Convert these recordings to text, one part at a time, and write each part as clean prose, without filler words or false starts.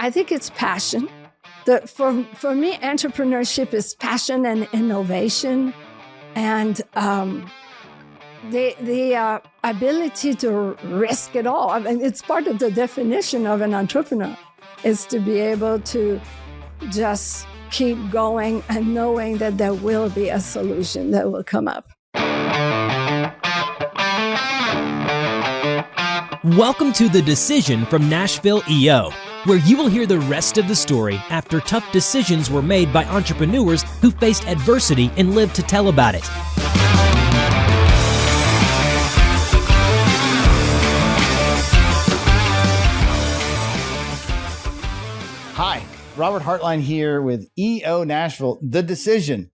I think it's passion. For me, entrepreneurship is passion and innovation, and the ability to risk it all. I mean, it's part of the definition of an entrepreneur, is to be able to just keep going and knowing that there will be a solution that will come up. Welcome to The Decision from Nashville EO, where you will hear the rest of the story after tough decisions were made by entrepreneurs who faced adversity and lived to tell about it. Hi, Robert Hartline here with EO Nashville, The Decision,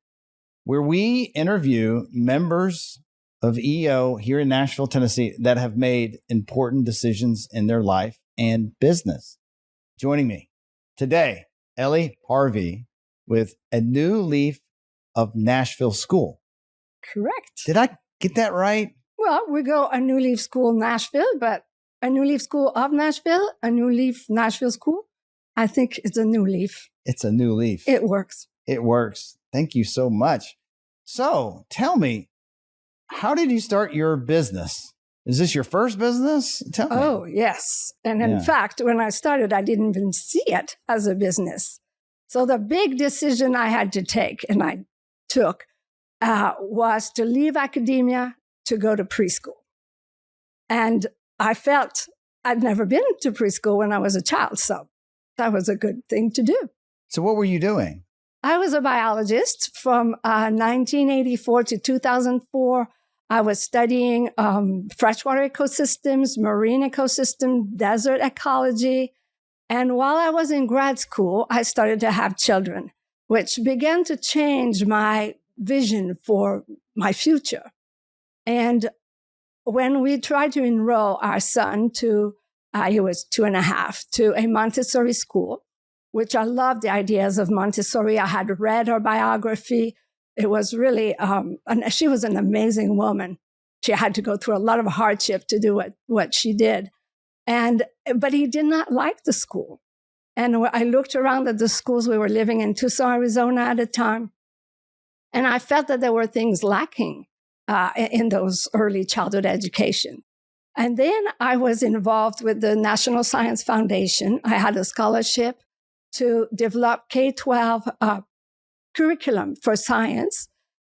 where we interview members of EO here in Nashville, Tennessee, that have made important decisions in their life and business. Joining me today, Elle Harvey with A New Leaf of Nashville School. Correct. Did I get that right? Well, we go A New Leaf School Nashville, but A New Leaf School of Nashville, A New Leaf Nashville School. I think it's a new leaf. It's a new leaf. It works. It works. Thank you so much. So tell me, how did you start your business? Is this your first business? Tell me. Oh, yes. And in fact, when I started, I didn't even see it as a business. So the big decision I had to take, and I took, was to leave academia to go to preschool. And I felt I'd never been to preschool when I was a child, so that was a good thing to do. So what were you doing? I was a biologist from 1984 to 2004. I was studying freshwater ecosystems, marine ecosystem, desert ecology. And while I was in grad school, I started to have children, which began to change my vision for my future. And when we tried to enroll our son to, he was 2.5, to a Montessori school, which I loved the ideas of Montessori. I had read her biography. It was really, and she was an amazing woman. She had to go through a lot of hardship to do what she did. But he did not like the school. And I looked around at the schools. We were living in Tucson, Arizona at the time. And I felt that there were things lacking in those early childhood education. And then I was involved with the National Science Foundation. I had a scholarship to develop K-12 curriculum for science.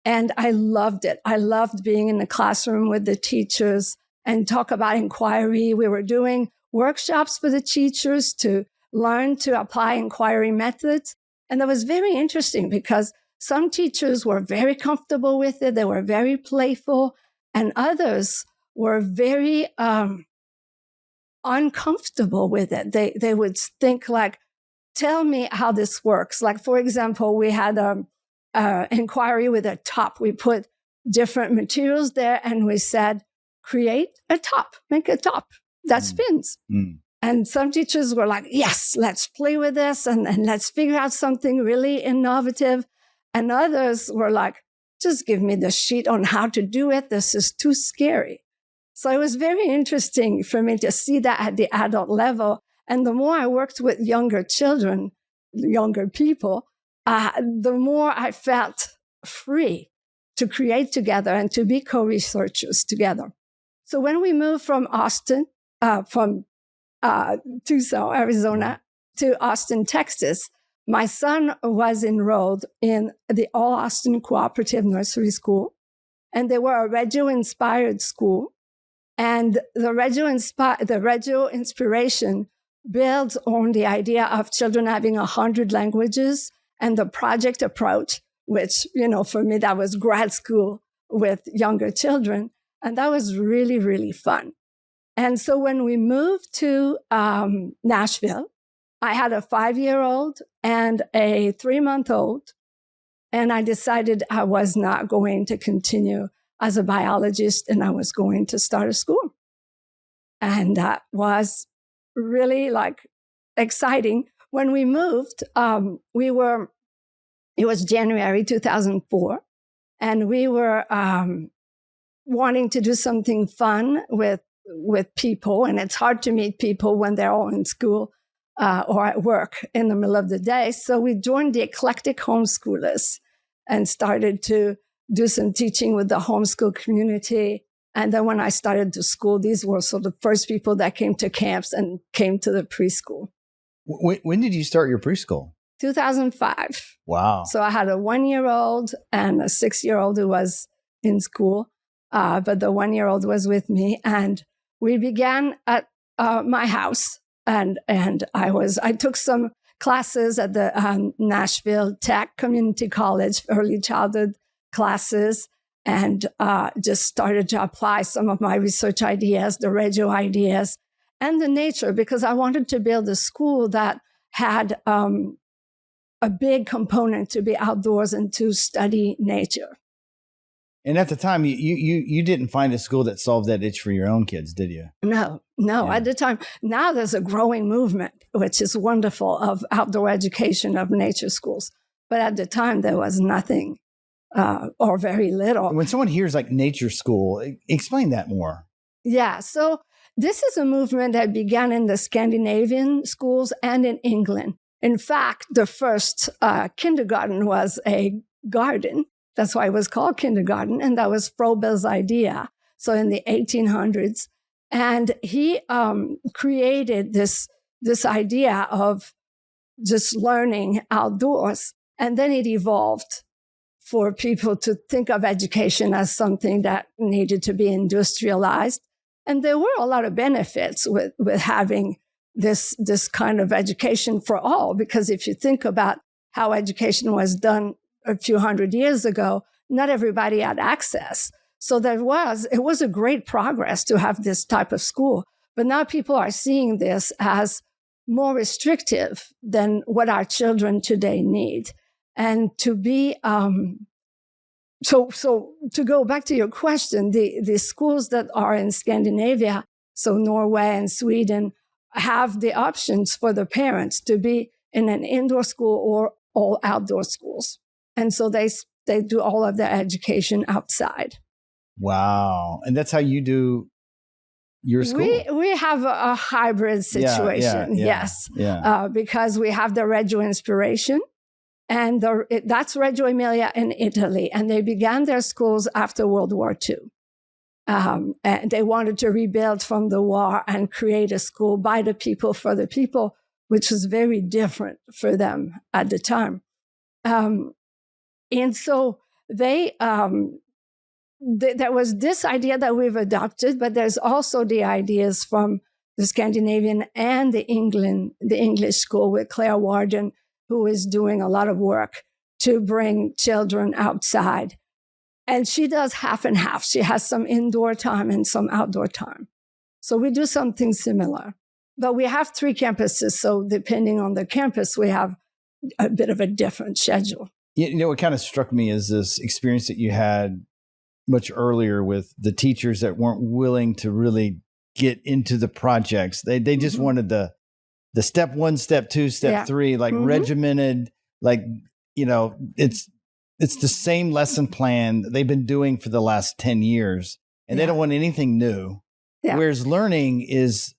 And I loved it. I loved being in the classroom with the teachers and talk about inquiry. We were doing workshops for the teachers to learn to apply inquiry methods. And that was very interesting because some teachers were very comfortable with it. They were very playful. And others were very uncomfortable with it. They would think like, tell me how this works. Like, for example, we had an inquiry with a top. We put different materials there and we said, create a top, make a top that spins. And some teachers were like, yes, let's play with this and let's figure out something really innovative. And others were like, just give me the sheet on how to do it. This is too scary. So it was very interesting for me to see that at the adult level. And the more I worked with younger children, younger people, the more I felt free to create together and to be co-researchers together. So when we moved from Tucson, Arizona, to Austin, Texas, my son was enrolled in the All Austin Cooperative Nursery School, and they were a Reggio-inspired school. And the Reggio inspiration builds on the idea of children having 100 languages and the project approach, which, for me, that was grad school with younger children. And that was really, really fun. And so when we moved to Nashville, I had a 5-year-old and a 3-month-old. And I decided I was not going to continue as a biologist and I was going to start a school. And that was really exciting. When we moved, it was January 2004, and we were wanting to do something fun with people. And it's hard to meet people when they're all in school or at work in the middle of the day. So we joined the eclectic homeschoolers and started to do some teaching with the homeschool community. And then when I started to school, these were sort of the first people that came to camps and came to the preschool. When did you start your preschool? 2005. Wow. So I had a 1-year-old and a 6-year-old who was in school, but the 1-year-old was with me. And we began at my house. And I took some classes at the Nashville Tech Community College, early childhood classes, and just started to apply some of my research ideas, the Reggio ideas, and the nature, because I wanted to build a school that had a big component to be outdoors and to study nature. And at the time, you didn't find a school that solved that itch for your own kids, did you? No. Yeah. At the time, now there's a growing movement, which is wonderful, of outdoor education, of nature schools. But at the time, there was nothing or very little. When someone hears like nature school, explain that more. Yeah. So this is a movement that began in the Scandinavian schools and in England. In fact, the first kindergarten was a garden. That's why it was called kindergarten. And that was Froebel's idea. So in the 1800s. And he created this idea of just learning outdoors. And then it evolved for people to think of education as something that needed to be industrialized. And there were a lot of benefits with having this kind of education for all, because if you think about how education was done a few hundred years ago, not everybody had access. So it was a great progress to have this type of school. But now people are seeing this as more restrictive than what our children today need. And to be, so to go back to your question, the schools that are in Scandinavia, so Norway and Sweden, have the options for the parents to be in an indoor school or all outdoor schools. And so they do all of their education outside. Wow. And that's how you do your school? We have a hybrid situation, yes. Yeah. Because we have the Reggio Inspiration, and that's Reggio Emilia in Italy. And they began their schools after World War II. And they wanted to rebuild from the war and create a school by the people, for the people, which was very different for them at the time. And so there was this idea that we've adopted, but there's also the ideas from the Scandinavian and the English school with Claire Warden, who is doing a lot of work to bring children outside. And she does half and half. She has some indoor time and some outdoor time. So we do something similar. But we have 3 campuses, so depending on the campus, we have a bit of a different schedule. You know, what kind of struck me is this experience that you had much earlier with the teachers that weren't willing to really get into the projects. They just wanted the step 1, step 2, step 3, like regimented, like, you know, it's the same lesson plan that they've been doing for the last 10 years, and they don't want anything new. Yeah. Whereas learning is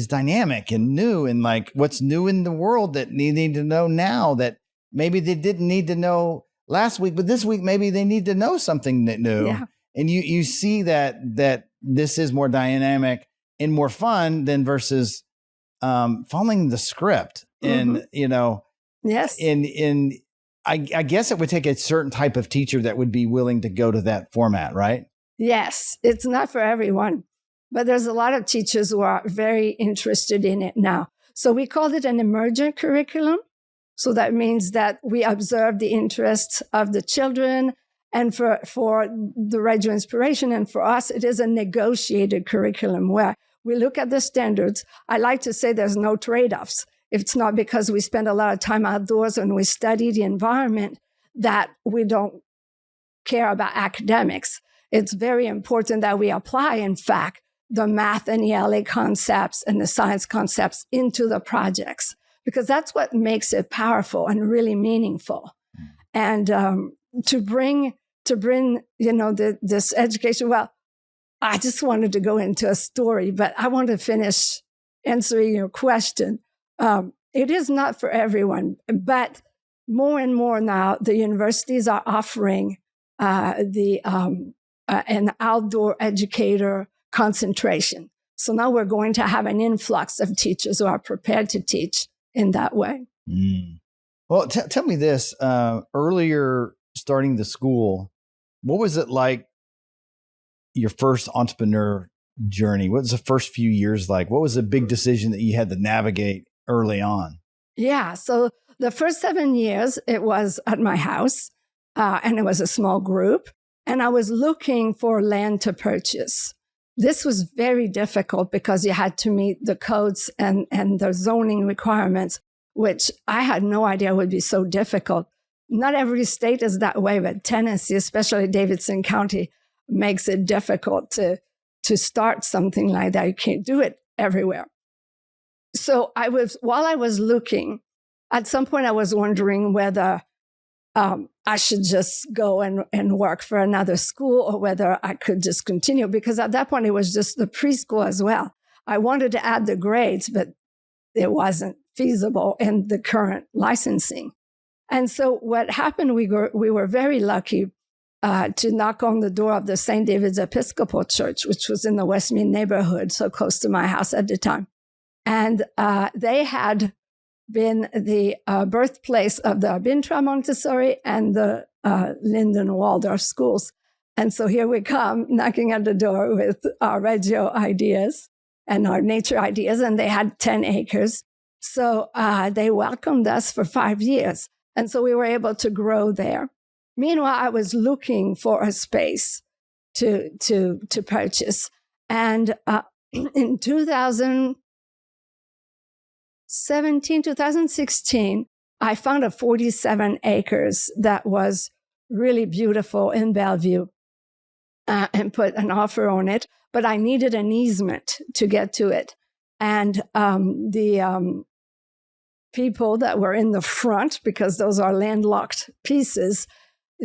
dynamic and new, and like what's new in the world that they need to know now that maybe they didn't need to know last week, but this week maybe they need to know something new. Yeah. And you see that this is more dynamic and more fun than versus following the script. And you know, yes. And I guess it would take a certain type of teacher that would be willing to go to that format, right? Yes, it's not for everyone, but there's a lot of teachers who are very interested in it now. So we called it an emergent curriculum. So that means that we observe the interests of the children, and for the Reggio Inspiration, and for us, it is a negotiated curriculum where we look at the standards. I like to say there's no trade-offs. It's not because we spend a lot of time outdoors and we study the environment that we don't care about academics. It's very important that we apply, in fact, the math and ELA concepts and the science concepts into the projects, because that's what makes it powerful and really meaningful. And to bring you know, this education. Well, I just wanted to go into a story, but I want to finish answering your question. It is not for everyone, but more and more now, the universities are offering an outdoor educator concentration. So now we're going to have an influx of teachers who are prepared to teach in that way. Mm. Well, tell me this, earlier starting the school, what was it like your first entrepreneur journey? What was the first few years like? What was the big decision that you had to navigate early on? Yeah. So the first 7 years, it was at my house, and it was a small group. And I was looking for land to purchase. This was very difficult because you had to meet the codes and the zoning requirements, which I had no idea would be so difficult. Not every state is that way, but Tennessee, especially Davidson County, makes it difficult to start something like that. You can't do it everywhere. So while I was looking, at some point I was wondering whether I should just go and work for another school or whether I could just continue, because at that point it was just the preschool as well. I wanted to add the grades, but it wasn't feasible in the current licensing. And so what happened, we were very lucky to knock on the door of the St. David's Episcopal Church, which was in the Westmead neighborhood, so close to my house at the time. And they had been the birthplace of the Bintra Montessori and the Linden Waldorf schools. And so here we come knocking at the door with our Reggio ideas and our nature ideas, and they had 10 acres. So they welcomed us for 5 years. And so we were able to grow there. Meanwhile, I was looking for a space to purchase. And in 2016, I found a 47 acres that was really beautiful in Bellevue and put an offer on it. But I needed an easement to get to it. And the people that were in the front, because those are landlocked pieces,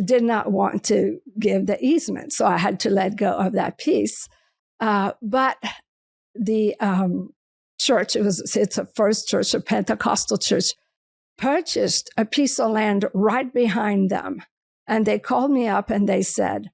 did not want to give the easement. So I had to let go of that piece. But the church, it's a first church, a Pentecostal church, purchased a piece of land right behind them. And they called me up and they said,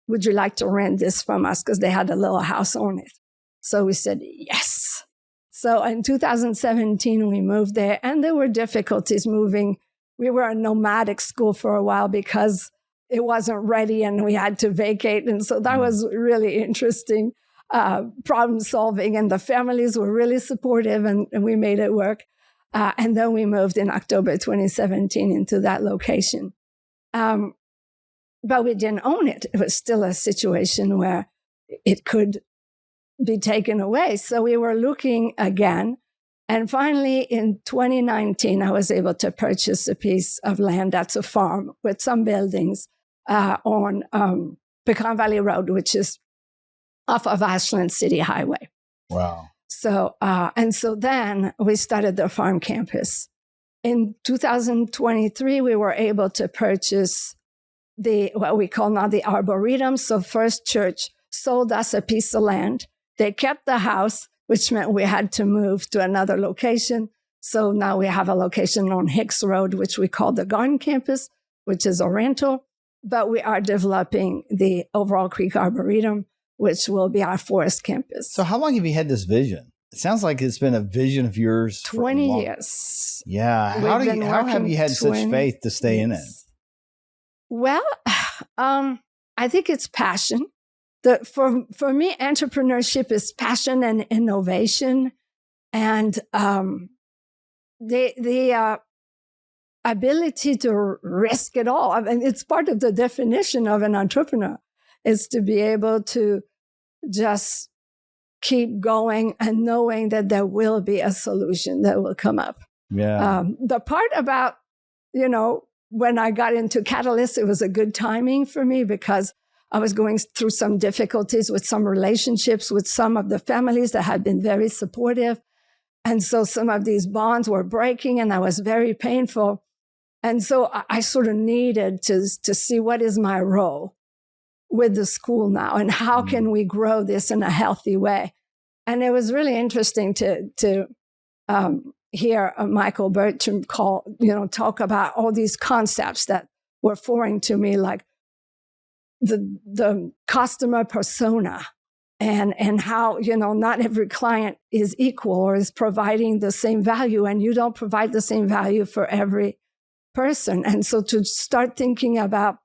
would you like to rent this from us? Because they had a little house on it. So we said, yes. So in 2017, we moved there, and there were difficulties moving. We were a nomadic school for a while because it wasn't ready and we had to vacate. And so that was really interesting problem solving. And the families were really supportive, and we made it work. And then we moved in October 2017 into that location. But we didn't own it. It was still a situation where it could be taken away. So we were looking again. And finally, in 2019, I was able to purchase a piece of land that's a farm with some buildings on Pecan Valley Road, which is off of Ashland City Highway. Wow. So, and so then we started the farm campus. In 2023, we were able to purchase what we call now the Arboretum. So First Church sold us a piece of land. They kept the house, which meant we had to move to another location. So now we have a location on Hicks Road, which we call the Garden Campus, which is a rental. But we are developing the Overall Creek Arboretum, which will be our forest campus. So how long have you had this vision? It sounds like it's been a vision of yours 20 years. Yeah. How have you had such faith to stay in it? Well, I think it's passion. For me, entrepreneurship is passion and innovation, and the ability to risk it all. I mean, it's part of the definition of an entrepreneur, is to be able to just keep going and knowing that there will be a solution that will come up. Yeah. The part about, when I got into Catalyst, it was a good timing for me because I was going through some difficulties with some relationships with some of the families that had been very supportive. And so some of these bonds were breaking, and that was very painful. And so I sort of needed to see what is my role with the school now, and how can we grow this in a healthy way. And it was really interesting to hear Michael Bertram talk about all these concepts that were foreign to me, like the customer persona and how, not every client is equal or is providing the same value, and you don't provide the same value for every person. And so to start thinking about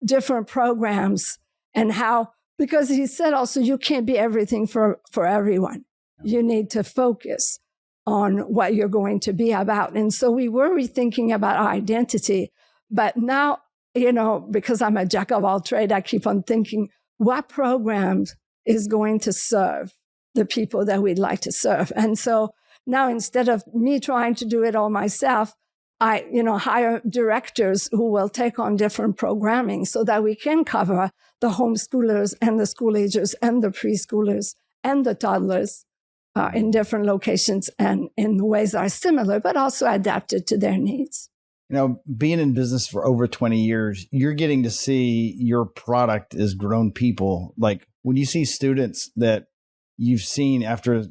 different programs and how, because he said also, you can't be everything for everyone. You need to focus on what you're going to be about. And so we were rethinking about our identity. But now, because I'm a jack of all trades, I keep on thinking, what programs is going to serve the people that we'd like to serve? And so now, instead of me trying to do it all myself, I, hire directors who will take on different programming so that we can cover the homeschoolers and the school agers and the preschoolers and the toddlers in different locations and in ways that are similar, but also adapted to their needs. Being in business for over 20 years, you're getting to see your product as grown people. Like when you see students that you've seen after,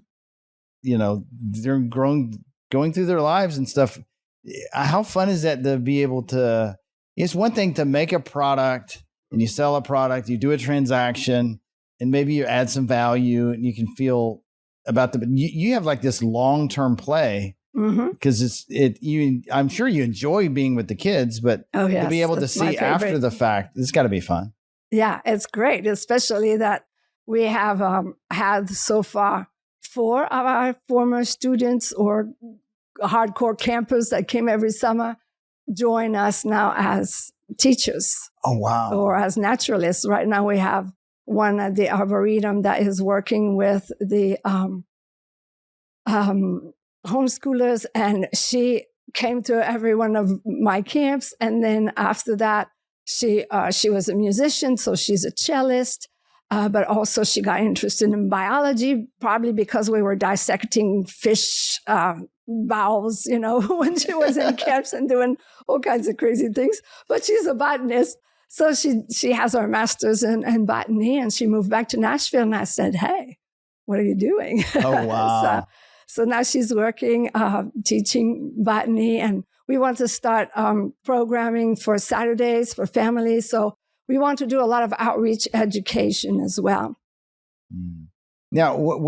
they're going through their lives and stuff, how fun is that to be able to, it's one thing to make a product and you sell a product, you do a transaction, and maybe you add some value and you can feel about you have like this long-term play because I'm sure you enjoy being with the kids, but to be able to see after the fact, it's got to be fun. Yeah, it's great, especially that we have had so far 4 of our former students or hardcore campers that came every summer join us now as teachers. Oh, wow. Or as naturalists. Right now we have one at the Arboretum that is working with the homeschoolers, and she came to every one of my camps. And then after that, she was a musician, so she's a cellist. But also she got interested in biology, probably because we were dissecting fish bowels, when she was in camps and doing all kinds of crazy things. But she's a botanist. So she has her master's in botany, and she moved back to Nashville. And I said, hey, what are you doing? Oh, wow. So now she's working, teaching botany. And we want to start programming for Saturdays for families. So we want to do a lot of outreach education as well. Now, what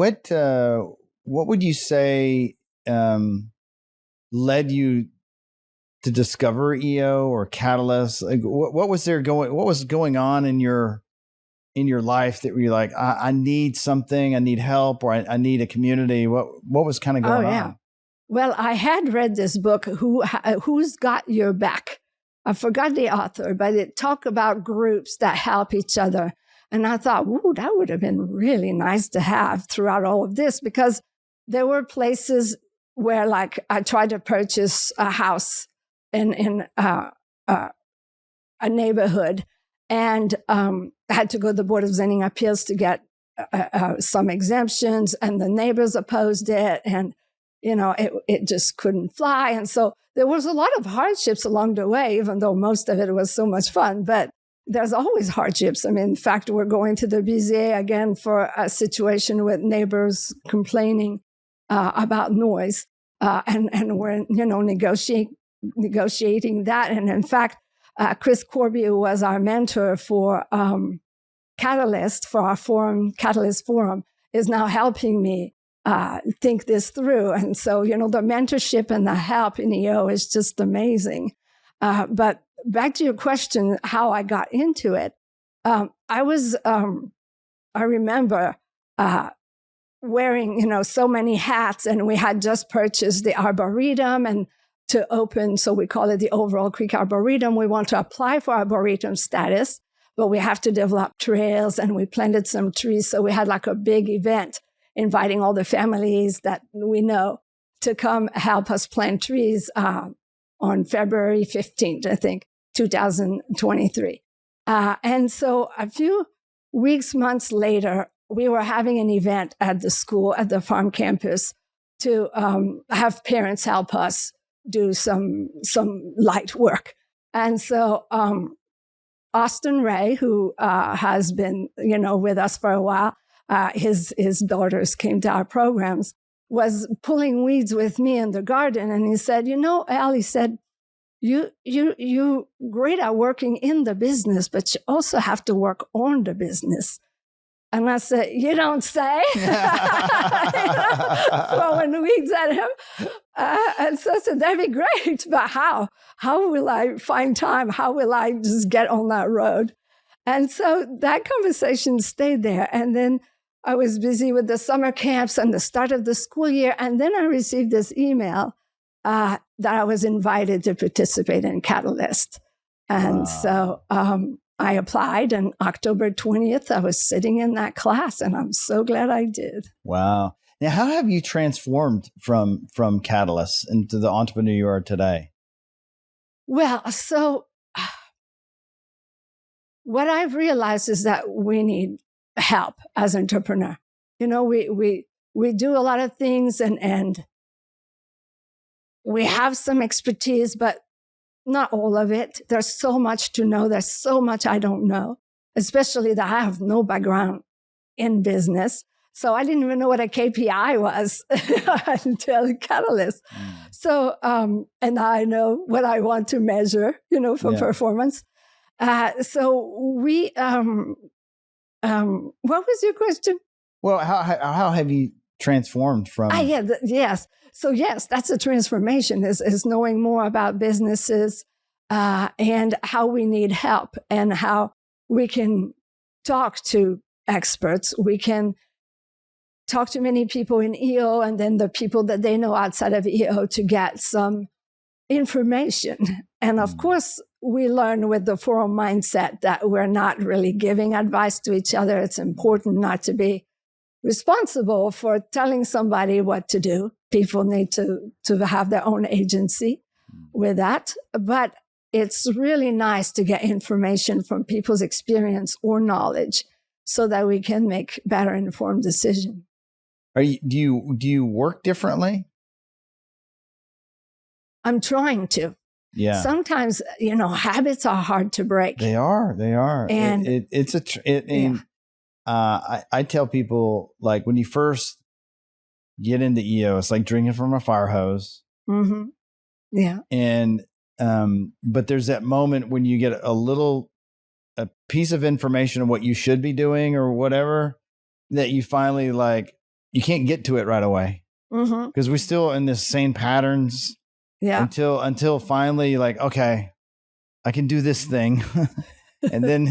would you say led you to discover EO or Catalyst? Like, what was going on in your life that were you like, I need something, I need help, or I need a community? What was kind of going on? Well, I had read this book, Who's Got Your Back? I forgot the author, but it talked about groups that help each other. And I thought, ooh, that would have been really nice to have throughout all of this, because there were places where, like, I tried to purchase a house in a neighborhood, and I had to go to the Board of Zoning Appeals to get some exemptions, and the neighbors opposed it, and it just couldn't fly. And so there was a lot of hardships along the way, even though most of it was so much fun. But there's always hardships. I mean, in fact, we're going to the BZA again for a situation with neighbors complaining about noise, and we're negotiating that. And in fact, Chris Corby, who was our mentor for Catalyst, for our forum, Catalyst Forum, is now helping me think this through. And so, the mentorship and the help in EO is just amazing. But back to your question, how I got into it. I remember wearing, so many hats, and we had just purchased the Arboretum and to open, so we call it the Overall Creek Arboretum. We want to apply for Arboretum status, but we have to develop trails, and we planted some trees. So we had like a big event inviting all the families that we know to come help us plant trees on February 15th, I think, 2023. And so a few months later, we were having an event at the school, at the farm campus, to have parents help us do some light work. And so Austin Ray, who has been, with us for a while, his daughters came to our programs. was pulling weeds with me in the garden. And he said, Elle, he said, you great at working in the business, but you also have to work on the business. And I said, you don't say. Throwing weeds at him. And so I said, that'd be great, but how? How will I find time? How will I just get on that road? And so that conversation stayed there. And then I was busy with the summer camps and the start of the school year. And then I received this email that I was invited to participate in Catalyst. And so I applied, and October 20th, I was sitting in that class, and I'm so glad I did. Wow. Now, how have you transformed from Catalyst into the entrepreneur you are today? Well, so what I've realized is that we need help as entrepreneur. We do a lot of things and we have some expertise, but not all of it. There's so much to know. There's so much I don't know, especially that I have no background in business. So I didn't even know what a KPI was until Catalyst. So, and I know what I want to measure, for performance. So we, what was your question? Well, how have you transformed from? Yes. So yes, that's a transformation is knowing more about businesses and how we need help and how we can talk to experts. We can talk to many people in EO and then the people that they know outside of EO to get some information. And of course, we learn with the forum mindset that we're not really giving advice to each other. It's important not to be responsible for telling somebody what to do. People need to have their own agency with that. But it's really nice to get information from people's experience or knowledge so that we can make better informed decisions. Do you work differently? I'm trying to. Yeah. Sometimes, habits are hard to break. They are. And I tell people, like, when you first get into EO, it's like drinking from a fire hose. Mm-hmm. Yeah. And, but there's that moment when you get a piece of information of what you should be doing or whatever, that you finally you can't get to it right away. Mm-hmm. Because we're still in the same patterns. Yeah. Until finally, okay, I can do this thing. and then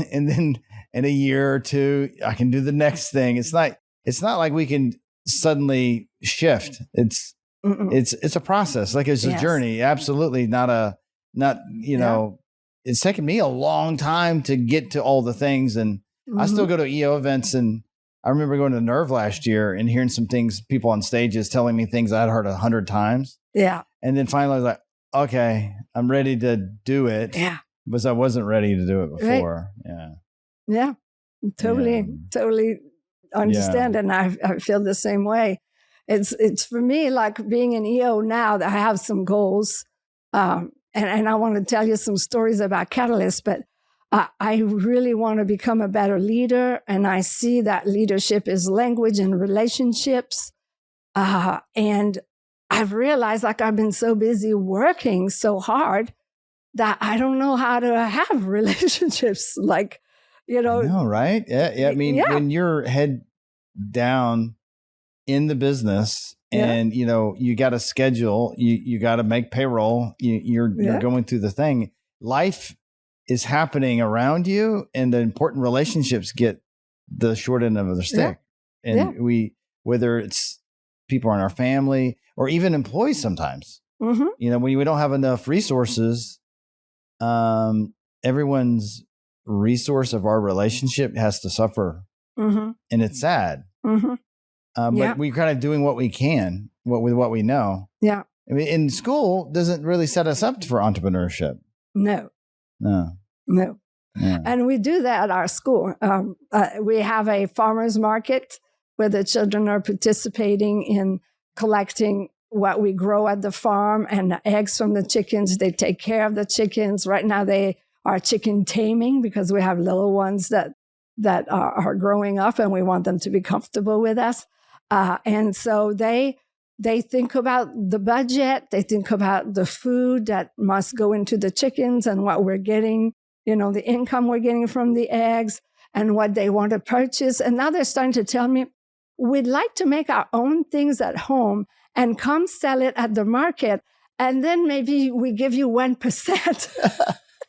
in a year or two, I can do the next thing. It's not like we can suddenly shift. It's a process. It's a journey. Absolutely it's taken me a long time to get to all the things. And I still go to EO events, and I remember going to Nerve last year and hearing some things, people on stages telling me things I'd heard 100 times. Yeah. And then finally I was like, okay, I'm ready to do it. Yeah. Because I wasn't ready to do it before. Right. Yeah. Totally understand. Yeah. And I feel the same way. It's for me like being in EO now that I have some goals. And I want to tell you some stories about Catalyst, but I really want to become a better leader. And I see that leadership is language and relationships. And I've realized I've been so busy working so hard that I don't know how to have relationships I know, right? Yeah. I mean, when you're head down in the business and, you got a schedule, you got to make payroll, you're going through the thing. Life is happening around you, and the important relationships get the short end of the stick. Yeah. And whether it's people in our family or even employees sometimes, when we don't have enough resources, everyone's resource of our relationship has to suffer. And it's sad. But we're kind of doing what we can with what we know. Yeah. I mean, in school doesn't really set us up for entrepreneurship. No. Yeah. And we do that at our school. We have a farmer's market where the children are participating in collecting what we grow at the farm and the eggs from the chickens. They take care of the chickens. Right now they are chicken taming because we have little ones that are growing up and we want them to be comfortable with us. And so they They think about the budget. They think about the food that must go into the chickens and what we're getting, the income we're getting from the eggs and what they want to purchase. And now they're starting to tell me, we'd like to make our own things at home and come sell it at the market. And then maybe we give you 1%.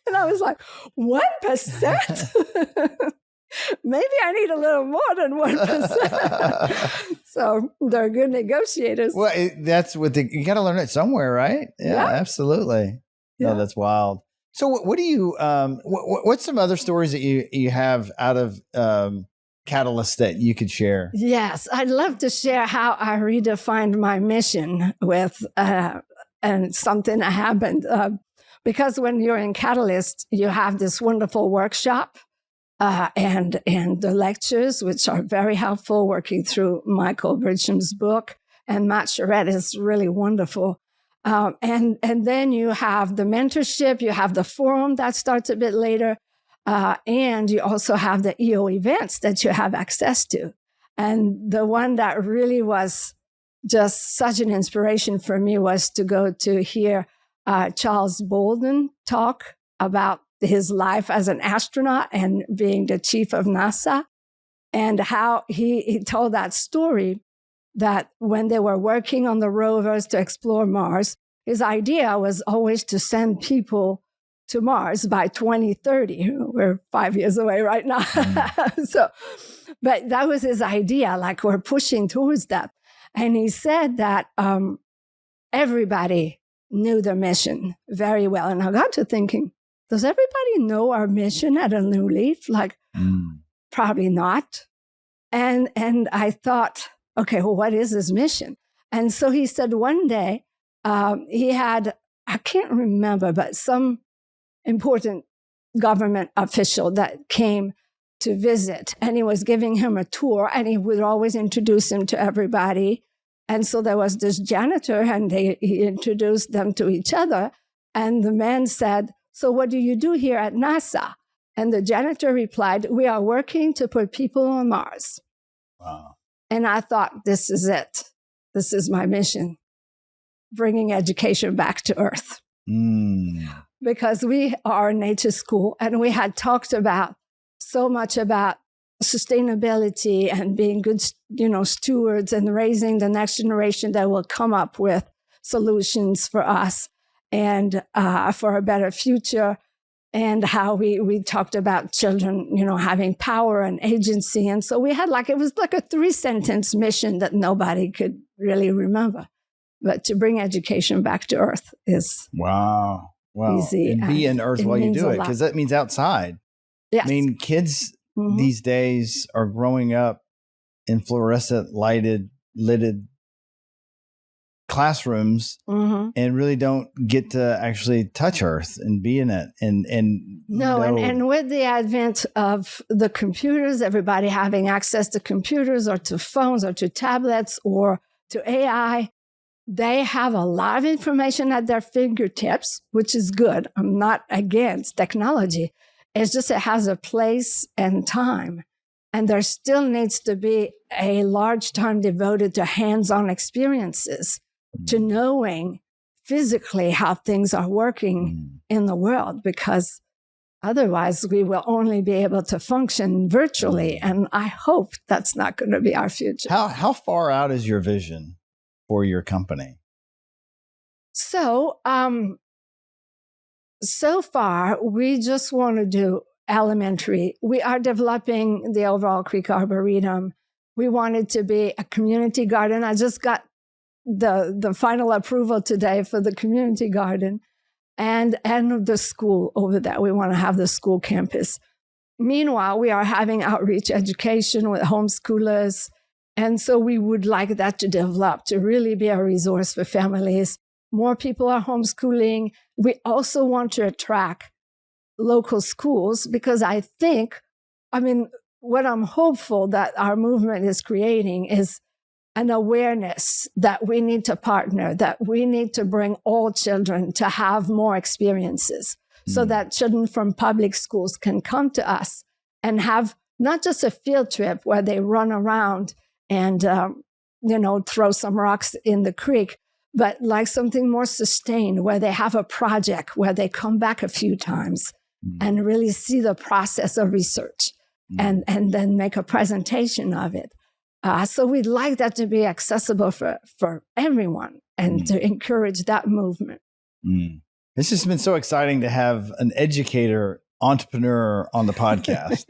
And I was like, 1%? Maybe I need a little more than 1%. So they're good negotiators. Well, that's what you got to learn it somewhere, right? Yeah, absolutely. Yeah. No, that's wild. So what do you, what's some other stories that you have out of Catalyst that you could share? Yes, I'd love to share how I redefined my mission with, and something that happened. Because when you're in Catalyst, you have this wonderful workshop. And the lectures, which are very helpful, working through Michael Bridgham's book, and Matt Charette is really wonderful. And then you have the mentorship, you have the forum that starts a bit later, and you also have the EO events that you have access to. And the one that really was just such an inspiration for me was to go to hear Charles Bolden talk about his life as an astronaut and being the chief of NASA, and how he told that story that when they were working on the rovers to explore Mars, his idea was always to send people to Mars by 2030. We're 5 years away right now. But that was his idea, like we're pushing towards that. And he said that everybody knew the mission very well. And I got to thinking, does everybody know our mission at A New Leaf? Like, probably not. And I thought, okay, well, what is his mission? And so he said one day he had, I can't remember, but some important government official that came to visit, and he was giving him a tour, and he would always introduce him to everybody. And so there was this janitor, and he introduced them to each other. And the man said, so what do you do here at NASA? And the janitor replied, we are working to put people on Mars. Wow. And I thought, this is it. This is my mission, bringing education back to Earth. Because we are a nature school, and we had talked about so much about sustainability and being good, stewards and raising the next generation that will come up with solutions for us and for a better future, and how we talked about children, having power and agency. And so we had it was like a 3-sentence mission that nobody could really remember. But to bring education back to Earth is easy. And be in Earth while you do it, because that means outside. Yes. I mean, kids these days are growing up in fluorescent lighted classrooms and really don't get to actually touch Earth and be in it. And with the advent of the computers, everybody having access to computers or to phones or to tablets or to AI, they have a lot of information at their fingertips, which is good. I'm not against technology. It's just it has a place and time. And there still needs to be a large time devoted to hands-on experiences, to knowing physically how things are working in the world, because otherwise we will only be able to function virtually. And I hope that's not going to be our future. How far out is your vision for your company? So, so far, we just want to do elementary. We are developing the overall Creek Arboretum. We want it to be a community garden. I just got the final approval today for the community garden and the school over there. We want to have the school campus. Meanwhile, we are having outreach education with homeschoolers. And so we would like that to develop, to really be a resource for families. More people are homeschooling. We also want to attract local schools because what I'm hopeful that our movement is creating is an awareness that we need to partner, that we need to bring all children to have more experiences so that children from public schools can come to us and have not just a field trip where they run around and throw some rocks in the creek, but like something more sustained where they have a project where they come back a few times and really see the process of research and then make a presentation of it. So we'd like that to be accessible for everyone and to encourage that movement. It's just been so exciting to have an educator entrepreneur on the podcast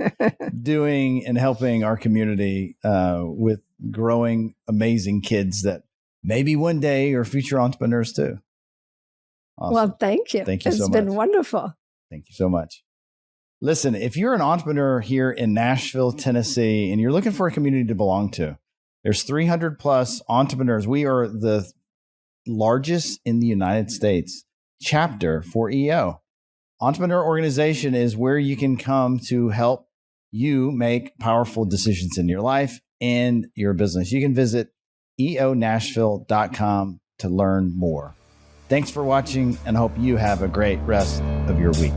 doing and helping our community with growing amazing kids that maybe one day are future entrepreneurs too. Awesome. Well, thank you. Thank you so much. It's been wonderful. Thank you so much. Listen, if you're an entrepreneur here in Nashville, Tennessee, and you're looking for a community to belong to, there's 300 plus entrepreneurs. We are the largest in the United States chapter for EO. Entrepreneur organization is where you can come to help you make powerful decisions in your life and your business. You can visit eonashville.com to learn more. Thanks for watching, and I hope you have a great rest of your week.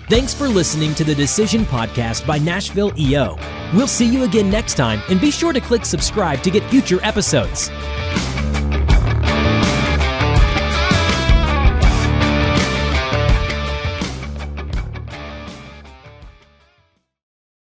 Thanks for listening to the Decision Podcast by Nashville EO. We'll see you again next time, and be sure to click subscribe to get future episodes.